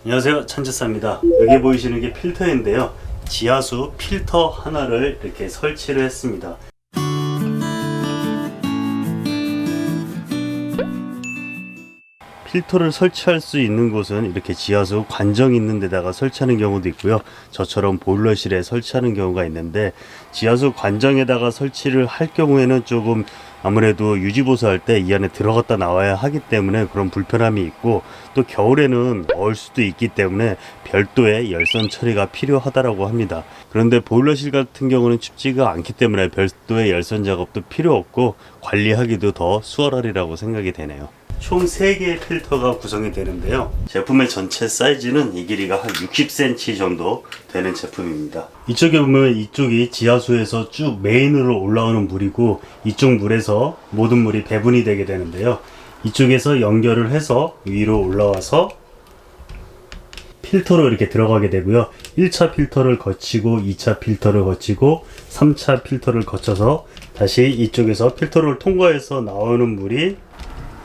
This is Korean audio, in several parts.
안녕하세요, 찬지사입니다. 여기 보이시는 게 필터인데요, 지하수 필터 하나를 이렇게 설치를 했습니다. 필터를 설치할 수 있는 곳은 이렇게 지하수 관정 있는 데다가 설치하는 경우도 있고요, 저처럼 보일러실에 설치하는 경우가 있는데, 지하수 관정에다가 설치를 할 경우에는 조금 아무래도 유지보수할 때 이 안에 들어갔다 나와야 하기 때문에 그런 불편함이 있고, 또 겨울에는 얼 수도 있기 때문에 별도의 열선 처리가 필요하다고 합니다. 그런데 보일러실 같은 경우는 춥지가 않기 때문에 별도의 열선 작업도 필요 없고 관리하기도 더 수월하리라고 생각이 되네요. 총 3개의 필터가 구성이 되는데요, 제품의 전체 사이즈는 이 길이가 한 60cm 정도 되는 제품입니다. 이쪽에 보면 이쪽이 지하수에서 쭉 메인으로 올라오는 물이고, 이쪽 물에서 모든 물이 배분이 되게 되는데요, 이쪽에서 연결을 해서 위로 올라와서 필터로 이렇게 들어가게 되고요, 1차 필터를 거치고 2차 필터를 거치고 3차 필터를 거쳐서 다시 이쪽에서 필터를 통과해서 나오는 물이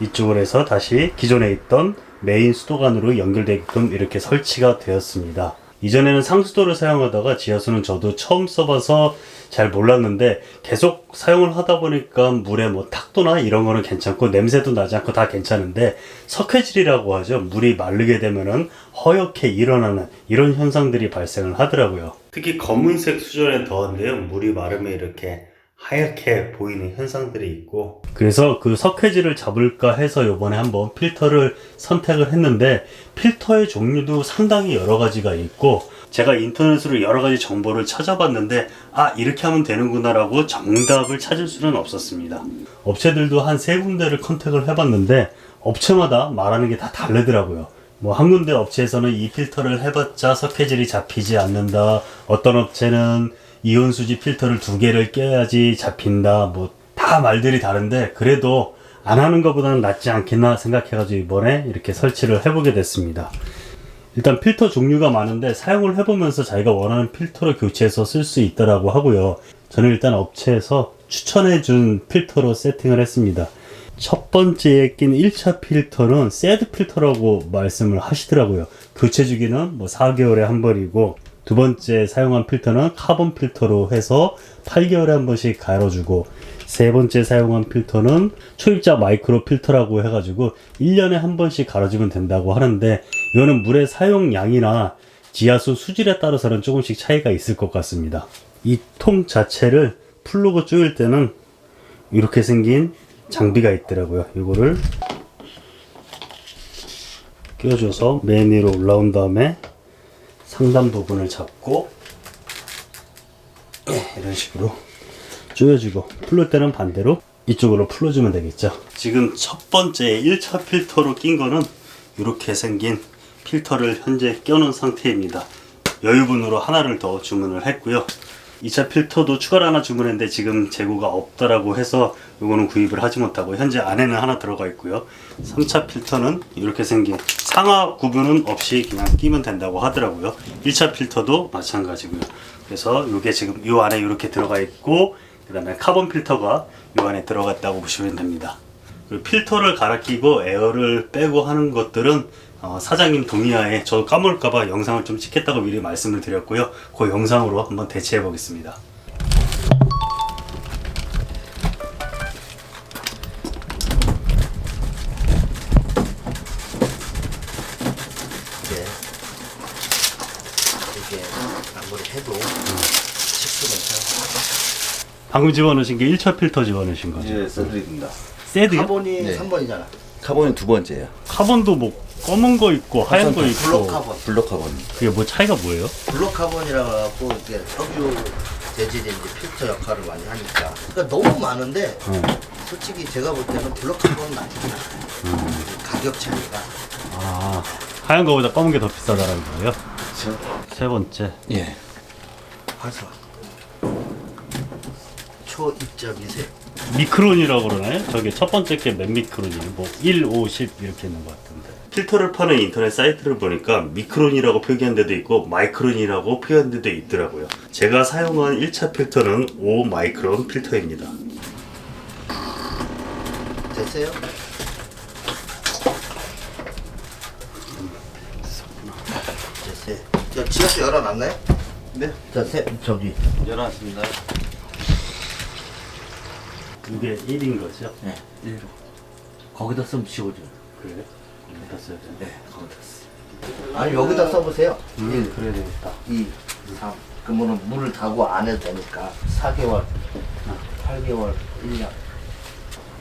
이쪽으로 해서 다시 기존에 있던 메인 수도관으로 연결되게끔 이렇게 설치가 되었습니다. 이전에는 상수도를 사용하다가 지하수는 저도 처음 써봐서 잘 몰랐는데, 계속 사용을 하다 보니까 물에 뭐 탁도나 이런 거는 괜찮고 냄새도 나지 않고 다 괜찮은데, 석회질이라고 하죠. 물이 마르게 되면은 허옇게 일어나는 이런 현상들이 발생을 하더라고요. 특히 검은색 수전에 더한데요, 물이 마르면 이렇게 하얗게 보이는 현상들이 있고, 그래서 그 석회질을 잡을까 해서 요번에 한번 필터를 선택을 했는데, 필터의 종류도 상당히 여러 가지가 있고, 제가 인터넷으로 여러 가지 정보를 찾아봤는데, 이렇게 하면 되는구나 라고 정답을 찾을 수는 없었습니다. 업체들도 한 3군데를 컨택을 해봤는데 업체마다 말하는 게 다 다르더라고요. 뭐 한 군데 업체에서는 이 필터를 해봤자 석회질이 잡히지 않는다, 어떤 업체는 이온수지 필터를 2개를 껴야지 잡힌다, 뭐 다 말들이 다른데, 그래도 안 하는 것보다는 낫지 않겠나 생각해가지고 이번에 이렇게 설치를 해보게 됐습니다. 일단 필터 종류가 많은데 사용을 해보면서 자기가 원하는 필터로 교체해서 쓸 수 있더라고 하고요. 저는 일단 업체에서 추천해준 필터로 세팅을 했습니다. 첫 번째에 낀 1차 필터는 새드 필터라고 말씀을 하시더라고요. 교체 주기는 뭐 4개월에 한 번이고, 두 번째 사용한 필터는 카본 필터로 해서 8개월에 한 번씩 갈아주고, 세 번째 사용한 필터는 초입자 마이크로 필터라고 해가지고 1년에 한 번씩 갈아주면 된다고 하는데, 이거는 물의 사용량이나 지하수 수질에 따라서는 조금씩 차이가 있을 것 같습니다. 이 통 자체를 플러그 조일 때는 이렇게 생긴 장비가 있더라고요. 이거를 끼워줘서 맨 위로 올라온 다음에 상단 부분을 잡고 이런 식으로 조여주고, 풀을 때는 반대로 이쪽으로 풀어주면 되겠죠. 지금 첫 번째 1차 필터로 낀 거는 이렇게 생긴 필터를 현재 껴놓은 상태입니다. 여유분으로 하나를 더 주문을 했고요. 2차 필터도 추가로 하나 주문했는데 지금 재고가 없다라고 해서 이거는 구입을 하지 못하고 현재 안에는 하나 들어가 있고요. 3차 필터는 이렇게 생긴 상하 구분은 없이 그냥 끼면 된다고 하더라고요. 1차 필터도 마찬가지고요. 그래서 이게 지금 이 안에 이렇게 들어가 있고, 그 다음에 카본 필터가 이 안에 들어갔다고 보시면 됩니다. 그리고 필터를 갈아 끼고 에어를 빼고 하는 것들은 사장님 동의하에, 저 까먹을까봐 영상을 좀 찍겠다고 미리 말씀을 드렸고요. 그 영상으로 한번 대체해 보겠습니다. 이게 아무리 해도 식수가 있잖아. 방금 집어넣으신 게 1차 필터 집어넣으신 거죠? 예, 써드립니다. 새드요? 카본이 네. 3번이잖아. 카본이 2번째예요. 카본도 뭐 검은 거 있고 하얀 거 있고, 블록 카본. 블록 카본. 그게 뭐 차이가 뭐예요? 블록 카본이라 갖고 이게 석유 재질이 이제 필터 역할을 많이 하니까. 그러니까 너무 많은데 솔직히 제가 볼 때는 블록 카본은 아니구나. 가격 차이가. 하얀 거보다 검은 게 더 비싸다라는 거예요? 그렇죠? 세 번째, 예. 화사. 초입자 미세. 미크론이라고 그러나요? 저게 첫 번째 게 몇 미크론이에요? 뭐 1, 5, 10 이렇게 있는 것 같은데. 필터를 파는 인터넷 사이트를 보니까 미크론이라고 표기한 데도 있고 마이크론이라고 표기한 데도 있더라고요. 제가 사용한 1차 필터는 5 마이크론 필터입니다. 됐어요? 네. 자, 지하수 열어놨나요? 네. 자, 저기. 열어놨습니다. 이게 1인 거죠? 네. 1로. 거기다 쓰면 지워져요. 그래? 여기다 써야 돼. 네, 거기다 쓰. 아니, 여기다 써보세요. 1, 그래야 되겠다. 2, 3. 그러면 물을 타고 안 해도 되니까 4개월, 8개월, 1년.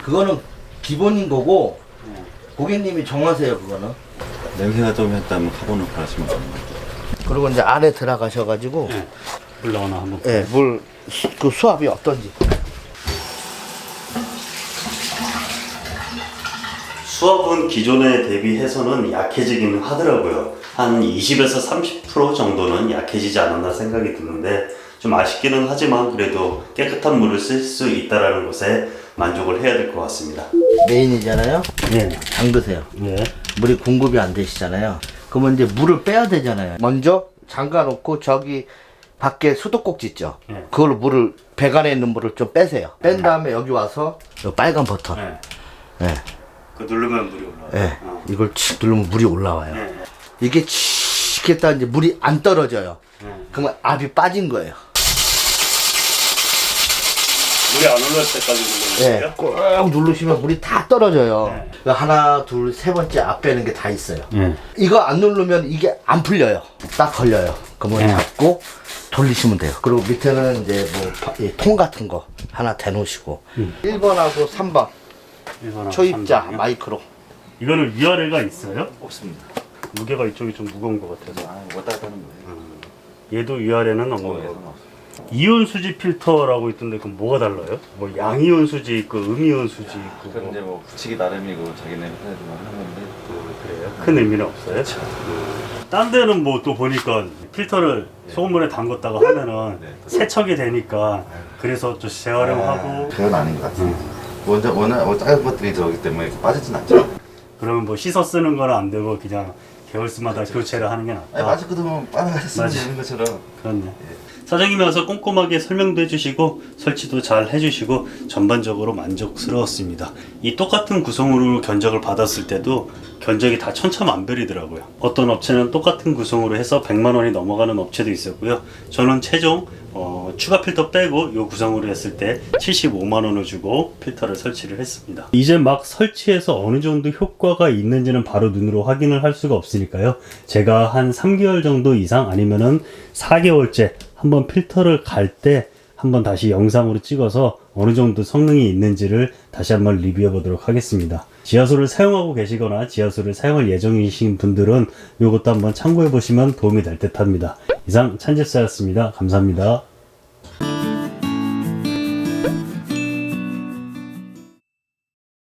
그거는 기본인 거고 네. 고객님이 정하세요. 그거는. 냄새가 좀 했다면 카본을 갈아주면 됩니다. 그리고 이제 안에 들어가셔가지고 네. 올라오나 한번. 예, 그 수압이 어떤지. 수압은 기존에 대비해서는 약해지기는 하더라고요. 한 20에서 30% 정도는 약해지지 않았나 생각이 드는데 좀 아쉽기는 하지만 그래도 깨끗한 물을 쓸 수 있다는 것에 만족을 해야 될 것 같습니다. 메인이잖아요. 네. 잠그세요. 네. 물이 공급이 안 되시잖아요. 그러면 이제 물을 빼야 되잖아요. 먼저 잠가 놓고 저기 밖에 수도꼭지 있죠. 네. 그걸로 물을 배관에 있는 물을 좀 빼세요. 뺀 다음에 여기 와서 요 빨간 버튼. 네. 예. 그 누르면 물이 올라와요. 예. 이걸 칙 누르면 물이 올라와요. 네. 이게 칙 했다 이제 물이 안 떨어져요. 네. 그러면 압이 빠진 거예요. 물이 안 올라올 때까지 누르는 예. 거예요? 꼭 누르시면 물이 다 떨어져요. 네. 그러니까 하나, 둘, 세 번째 압 빼는 게 다 있어요. 네. 이거 안 누르면 이게 안 풀려요. 딱 걸려요. 그러면 네. 잡고 돌리시면 돼요. 그리고 밑에는 이제 이 통 같은 거 하나 대놓으시고 1번하고 3번 일본하고 초입자 삼성이요? 마이크로. 이거는 위아래가 있어요? 없습니다. 무게가 이쪽이 좀 무거운 것 같아서. 아, 왔다 갔다 하는 거예요. 얘도 위아래는 없는 예, 거고. 상관없어요. 이온 수지 필터라고 있던데 그럼 뭐가 달라요? 뭐 양이온 수지 있고 음이온 수지 있고 그건 이제 뭐 붙이기 나름이고 자기네 회사에서만 하는 건데 그래요? 큰 의미는 없어요? 딴 데는 뭐 또 보니까 필터를 소금물에 담갔다가 하면은 네. 세척이 되니까 그래서 좀 재활용하고 그건 아닌 것 같아요. 워낙 작은 것들이 들어오기 때문에 이렇게 빠지진 않죠. 그러면 뭐 씻어 쓰는 거는 안 되고 그냥 개월수마다 교체를 하는 게 낫다. 아니, 맞을 거 들으면 빠르가셨으면 맞아. 되는 것처럼. 그렇네. 사장님이 와서 꼼꼼하게 설명도 해주시고 설치도 잘 해주시고 전반적으로 만족스러웠습니다. 이 똑같은 구성으로 견적을 받았을 때도 견적이 다 천차만별이더라고요. 어떤 업체는 똑같은 구성으로 해서 100만 원이 넘어가는 업체도 있었고요. 저는 최종 추가 필터 빼고 이 구성으로 했을 때 75만 원을 주고 필터를 설치를 했습니다. 이제 막 설치해서 어느 정도 효과가 있는지는 바로 눈으로 확인을 할 수가 없으니까요. 제가 한 3개월 정도 이상 아니면은 4개월째 한번 필터를 갈 때 한번 다시 영상으로 찍어서 어느 정도 성능이 있는지를 다시 한번 리뷰해 보도록 하겠습니다. 지하수를 사용하고 계시거나 지하수를 사용할 예정이신 분들은 이것도 한번 참고해 보시면 도움이 될 듯 합니다. 이상 찬집사였습니다. 감사합니다.